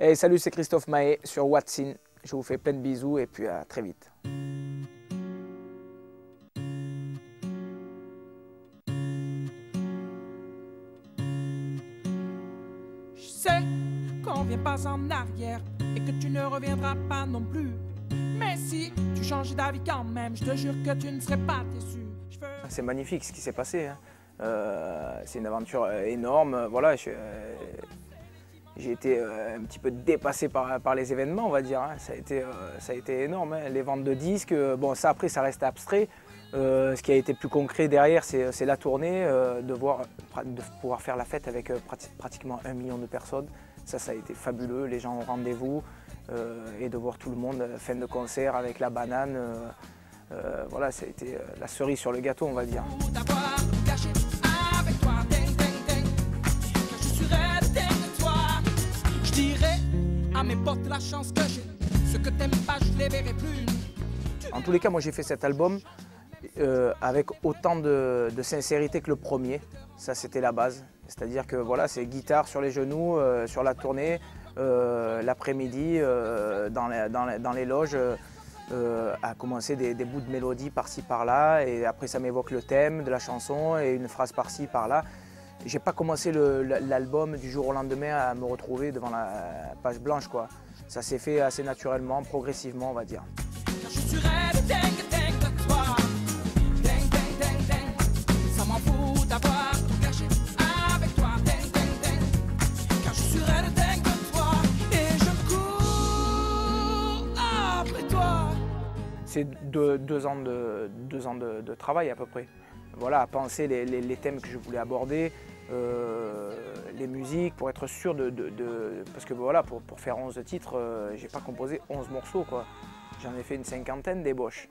Hey, salut, c'est Christophe Mahé sur What's In. Je vous fais plein de bisous et puis à très vite. Je sais qu'on vient pas en arrière et que tu ne reviendras pas non plus. Mais si tu changes d'avis quand même, je te jure que tu ne serais pas déçu. C'est magnifique ce qui s'est passé. Hein. C'est une aventure énorme. Voilà, j'ai été un petit peu dépassé par les événements, on va dire. Hein. Ça a été énorme. Hein. Les ventes de disques, bon, ça après, ça reste abstrait. Ce qui a été plus concret derrière, c'est la tournée, de pouvoir faire la fête avec pratiquement 1 million de personnes. Ça a été fabuleux. Les gens ont rendez-vous et de voir tout le monde, fin de concert avec la banane. Voilà, ça a été la cerise sur le gâteau, on va dire. Je dirais à mes potes la chance que j'ai. Ce que t'aimes pas, je les verrai plus. En tous les cas, moi j'ai fait cet album avec autant de sincérité que le premier. Ça, c'était la base. C'est-à-dire que voilà, c'est guitare sur les genoux, sur la tournée, l'après-midi, dans les loges, à commencer des bouts de mélodie par-ci par-là, et après ça m'évoque le thème de la chanson et une phrase par-ci par-là. J'ai pas commencé l'album du jour au lendemain à me retrouver devant la page blanche, quoi. Ça s'est fait assez naturellement, progressivement, on va dire. Je suis rêve, dingue, dingue de toi. Dingue, dingue, dingue, dingue. Ça m'en fout d'avoir tout gâché avec toi. Dingue, dingue, dingue. Car je suis rêve, dingue de toi. Et je cours après toi. C'est deux ans de travail à peu près. Voilà, à penser les thèmes que je voulais aborder, les musiques, pour être sûr parce que voilà, pour faire 11 titres, j'ai pas composé 11 morceaux, quoi. J'en ai fait une 50aine d'ébauches.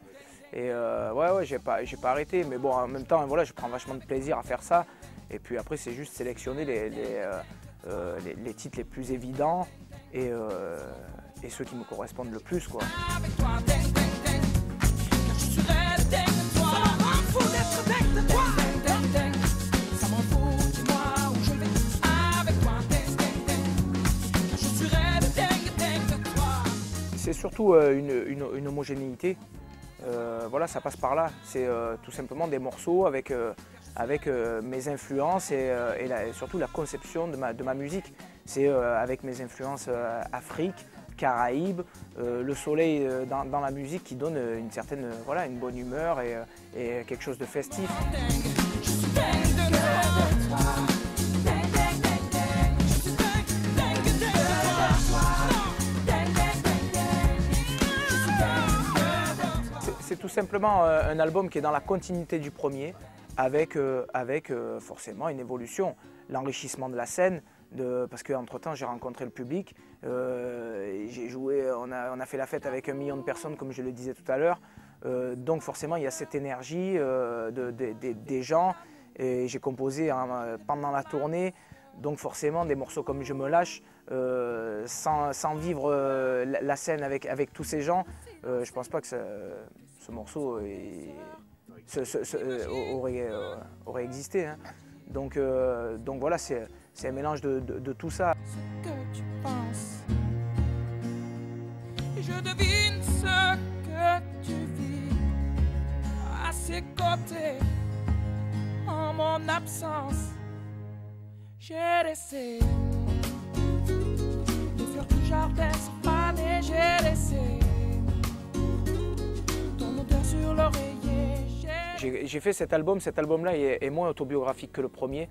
Et ouais, j'ai pas arrêté. Mais bon, en même temps, voilà, je prends vachement de plaisir à faire ça. Et puis après, c'est juste sélectionner les titres les plus évidents et ceux qui me correspondent le plus, quoi. Avec toi, dingue, dingue, dingue. Car je suis rêve, dingue de toi. Ça m'en fout d'être dingue de toi. Dingue, dingue, dingue. Ça m'en fout, dis-moi où je vais. Avec toi, dingue, dingue, dingue. Car je suis rêve, dingue, dingue de toi. C'est surtout une homogénéité. Voilà, ça passe par là. C'est tout simplement des morceaux avec mes influences et surtout la conception de ma musique. C'est avec mes influences Afrique, Caraïbes, le soleil dans la musique qui donne une certaine, voilà, une bonne humeur et quelque chose de festif. Je suis dingue de toi. Dingue, dingue, dingue, dingue. Je suis dingue, dingue, dingue de toi. Dingue, dingue, dingue, dingue. Je suis dingue de toi. C'est tout simplement un album qui est dans la continuité du premier, avec forcément une évolution, l'enrichissement de la scène, parce qu'entre-temps j'ai rencontré le public, j'ai joué, on a fait la fête avec 1 million de personnes comme je le disais tout à l'heure, donc forcément il y a cette énergie des gens, et j'ai composé pendant la tournée, donc forcément des morceaux comme Je me lâche, sans vivre la scène avec tous ces gens, je pense pas que ce morceau aurait existé. Hein. Donc voilà, c'est un mélange de tout ça. Ce que tu penses. Et je devine ce que tu vis à ses côtés en mon absence. J'ai laissé les fleurs du jardin se faner. J'ai laissé ton odeur sur l'oreiller. J'ai fait cet album-là est moins autobiographique que le premier.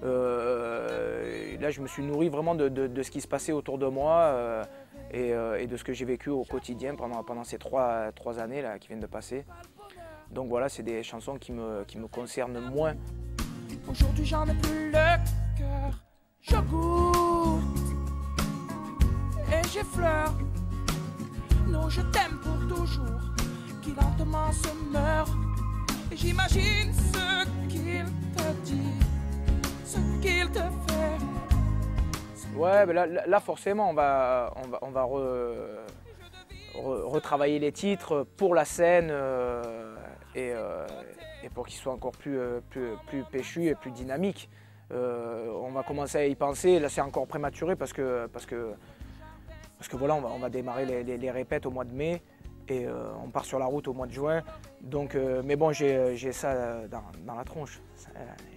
Là, je me suis nourri vraiment de ce qui se passait autour de moi et de ce que j'ai vécu au quotidien pendant ces trois années là, qui viennent de passer. Donc voilà, c'est des chansons qui me concernent moins. Aujourd'hui, j'en ai plus le cœur. Je goûte et j'effleure nos je t'aime pour toujours qui lentement se meurt. Et j'imagine ce qu'il te dit, ce qu'il te fait. Ouais, mais là forcément, on va retravailler les titres pour la scène et pour qu'ils soient encore plus péchus et plus dynamiques. On va commencer à y penser. Là, c'est encore prématuré parce que Parce que voilà, on va démarrer les répètes au mois de mai et on part sur la route au mois de juin. Donc, mais bon, j'ai ça dans la tronche.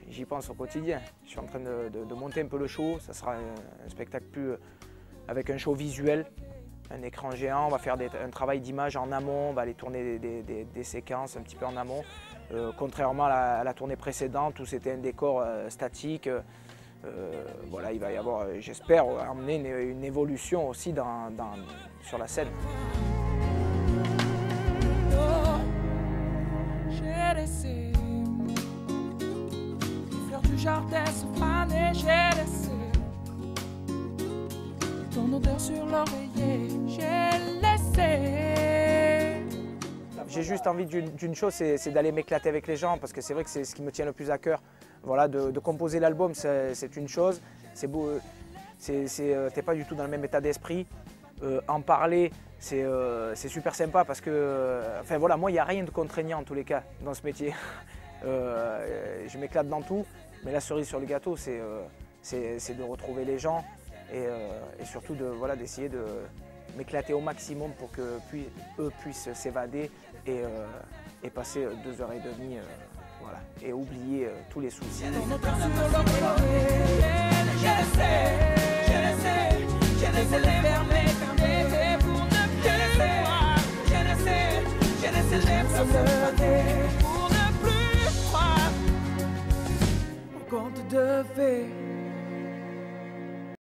J'y pense au quotidien. Je suis en train de monter un peu le show. Ça sera un spectacle plus avec un show visuel, un écran géant. On va faire un travail d'image en amont. On va aller tourner des séquences un petit peu en amont. Contrairement à la tournée précédente où c'était un décor statique. Voilà, il va y avoir, j'espère, amener une évolution aussi sur la scène. J'ai laissé les fleurs du jardin se faner, j'ai laissé ton odeur sur l'oreiller, j'ai laissé. J'ai juste envie d'une chose, c'est d'aller m'éclater avec les gens, parce que c'est vrai que c'est ce qui me tient le plus à cœur. Voilà, de composer l'album, c'est une chose, c'est beau, t'es pas du tout dans le même état d'esprit. En parler, c'est super sympa parce que, enfin voilà, moi il n'y a rien de contraignant en tous les cas dans ce métier. Je m'éclate dans tout, mais la cerise sur le gâteau, c'est de retrouver les gens et surtout d'essayer de m'éclater au maximum pour que eux puissent s'évader et passer 2h30 voilà, et oublier tous les soucis. J'ai laissé les fermer.